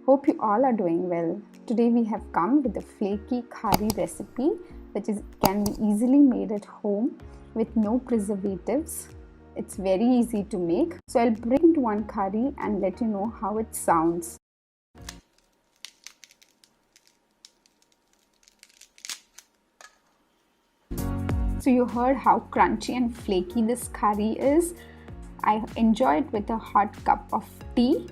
Hope you all are doing well. Today we have come with a flaky khari recipe which can be easily made at home with no preservatives. It's very easy to make. So I'll break into one khari and let you know how it sounds. So you heard how crunchy and flaky this khari is. I enjoy it with a hot cup of tea.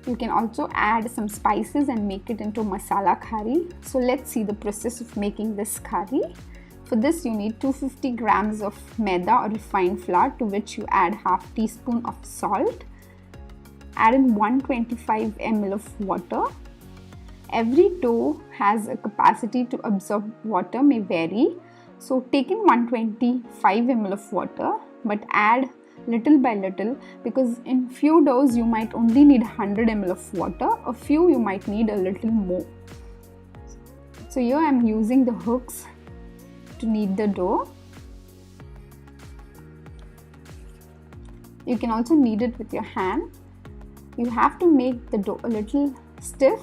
You can also add some spices and make it into masala khari. So let's see the process of making this khari. For this you need 250 grams of maida or refined flour, to which you add half teaspoon of salt. Add in 125 ml of water. Every dough has a capacity to absorb water may vary. So take in 125 ml of water, but add little by little, because in few doughs you might only need 100 ml of water, a few you might need a little more. So here I am using the hooks to knead the dough. You can also knead it with your hand. You have to make the dough a little stiff.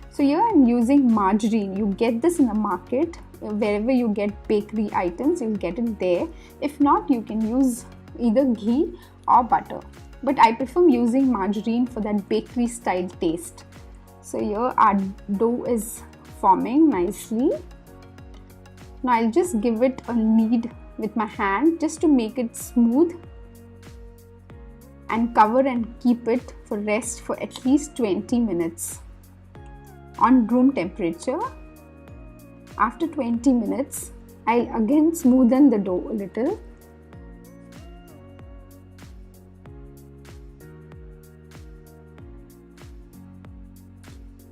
So here I am using margarine. You get this in the market. Wherever you get bakery items, you'll get it there. If not, you can use either ghee or butter, but I prefer using margarine for that bakery style taste. So here our dough is forming nicely. Now I'll just give it a knead with my hand just to make it smooth, and cover and keep it for rest for at least 20 minutes on room temperature. After 20 minutes, I'll again smoothen the dough a little.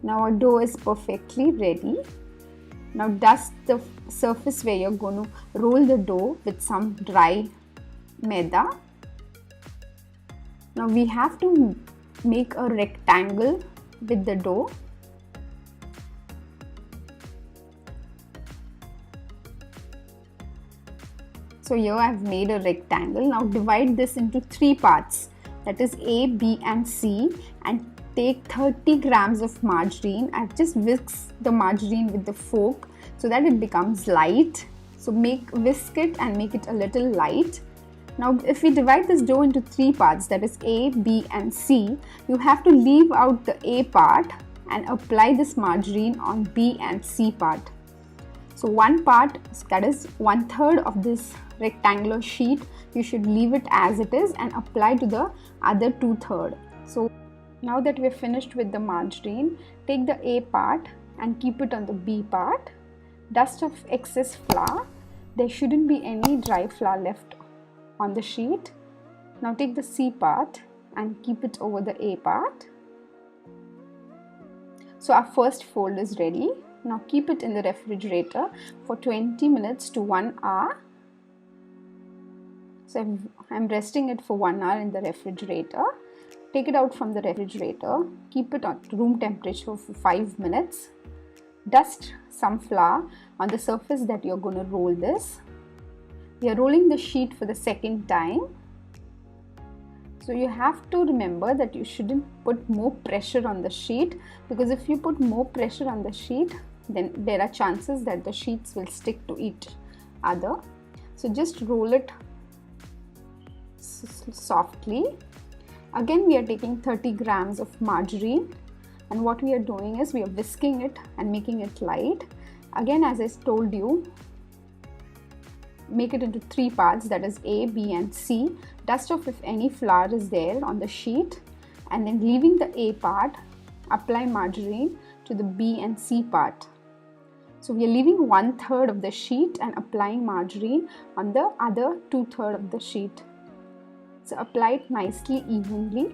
Now our dough is perfectly ready. Now dust the surface where you're going to roll the dough with some dry maida. Now we have to make a rectangle with the dough. So here I have made a rectangle. Now divide this into 3 parts, that is A, B and C, and take 30 grams of margarine. I've just whisked the margarine with the fork so that it becomes light. So whisk it and make it a little light. Now if we divide this dough into 3 parts, that is A, B and C, you have to leave out the A part and apply this margarine on B and C part. So one part, that is 1/3 of this rectangular sheet, you should leave it as it is and apply to the other 2/3. So now that we're finished with the margarine, take the A part and keep it on the B part. Dust off excess flour. There shouldn't be any dry flour left on the sheet. Now take the C part and keep it over the A part. So our first fold is ready. Now keep it in the refrigerator for 20 minutes to 1 hour. So I'm resting it for 1 hour in the refrigerator. Take it out from the refrigerator. Keep it at room temperature for 5 minutes. Dust some flour on the surface that you're going to roll this. We are rolling the sheet for the second time. So you have to remember that you shouldn't put more pressure on the sheet, because if you put more pressure on the sheet, then there are chances that the sheets will stick to each other. So just roll it softly. Again we are taking 30 grams of margarine, and what we are doing is we are whisking it and making it light. Again, as I told you, make it into 3 parts, that is A, B and C. Dust off if any flour is there on the sheet, and then leaving the A part, apply margarine to the B and C part. So we are leaving 1/3 of the sheet and applying margarine on the other 2/3 of the sheet. So apply it nicely, evenly.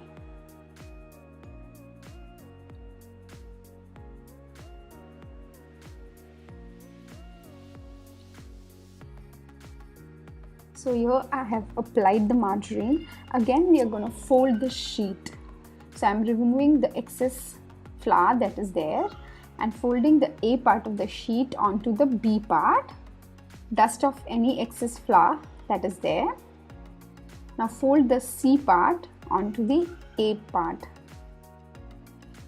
So here I have applied the margarine. Again we are going to fold the sheet. So I'm removing the excess flour that is there and folding the A part of the sheet onto the B part. Dust off any excess flour that is there. Now fold the C part onto the A part.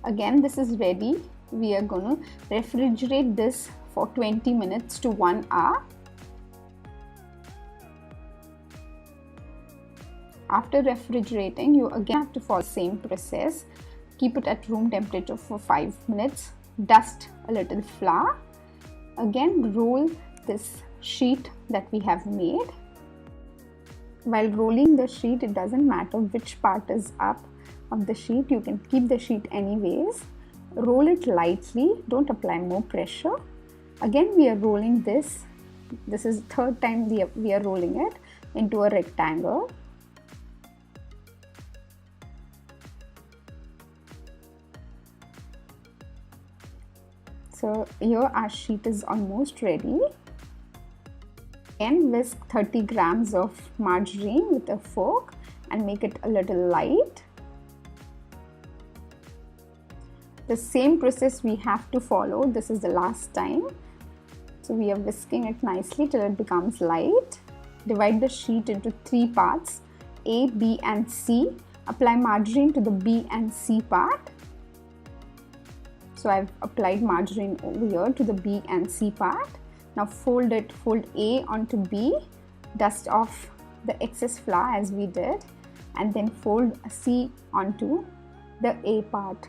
Again, this is ready. We are going to refrigerate this for 20 minutes to 1 hour. After refrigerating, you again have to follow the same process. Keep it at room temperature for 5 minutes. Dust a little flour. Again, roll this sheet that we have made. While rolling the sheet, it doesn't matter which part is up of the sheet. You can keep the sheet anyways. Roll it lightly. Don't apply more pressure. Again, we are rolling this. This is the third time we are rolling it into a rectangle. So here our sheet is almost ready. Again, whisk 30 grams of margarine with a fork and make it a little light. The same process we have to follow. This is the last time. So we are whisking it nicely till it becomes light. Divide the sheet into 3 parts, A, B and C. Apply margarine to the B and C part. So I've applied margarine over here to the B and C part. Now fold A onto B, dust off the excess flour as we did, and then fold C onto the A part.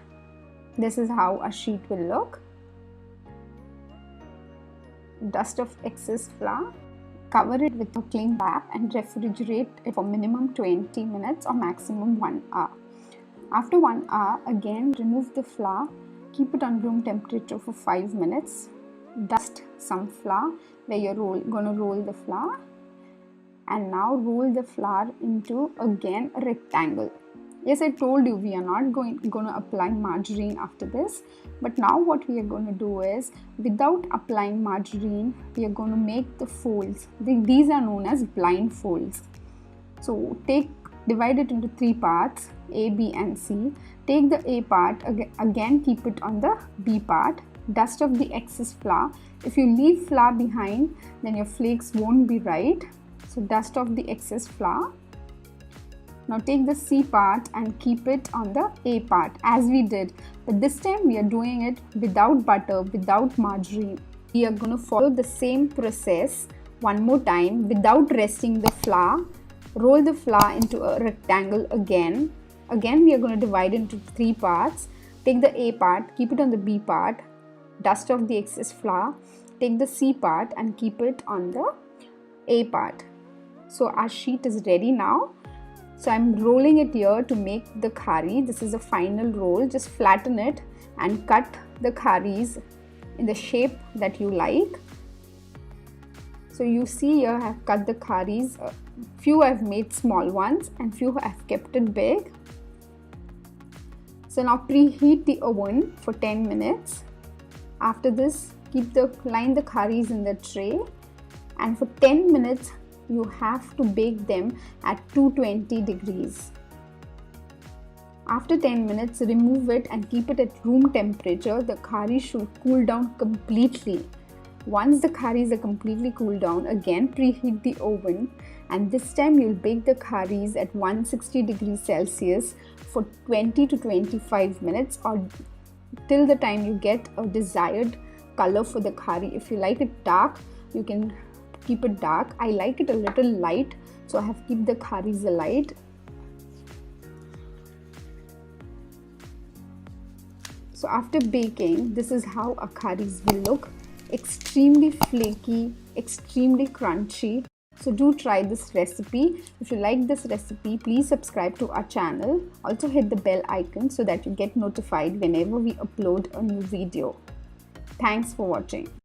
This is how a sheet will look. Dust off excess flour. Cover it with a cling wrap and refrigerate it for minimum 20 minutes or maximum 1 hour. After 1 hour, again remove the flour. Keep it on room temperature for 5 minutes. Dust some flour where you're going to roll the flour. And now roll the flour into again a rectangle. Yes, I told you we are not going to apply margarine after this. But now what we are going to do is, without applying margarine, we are going to make the folds. These are known as blind folds. So divide it into 3 parts, A, B and C. Take the A part, again keep it on the B part. Dust off the excess flour. If you leave flour behind, then your flakes won't be right. So dust off the excess flour. Now take the C part and keep it on the A part as we did. But this time we are doing it without butter, without margarine. We are going to follow the same process one more time without resting the flour. Roll the flour into a rectangle again. Again, we are going to divide into 3 parts. Take the A part, keep it on the B part. Dust off the excess flour. Take the C part and keep it on the A part. So our sheet is ready now. So I'm rolling it here to make the khari. This is a final roll. Just flatten it and cut the kharis in the shape that you like. So you see here I have cut the kharis. Few I've made small ones and few I've kept it big. So now preheat the oven for 10 minutes. After this, line the kharis in the tray, and for 10 minutes you have to bake them at 220 degrees. After 10 minutes, remove it and keep it at room temperature. The khari should cool down completely. Once the kharis are completely cooled down, again preheat the oven, and this time you'll bake the kharis at 160 degrees Celsius for 20 to 25 minutes or till the time you get a desired color for the khari. If you like it dark, you can keep it dark. I like it a little light, so I have kept the kharis light. So after baking, this is how our kharis will look. Extremely flaky, extremely crunchy. So do try this recipe. If you like this recipe, please subscribe to our channel. Also hit the bell icon so that you get notified whenever we upload a new video. Thanks for watching.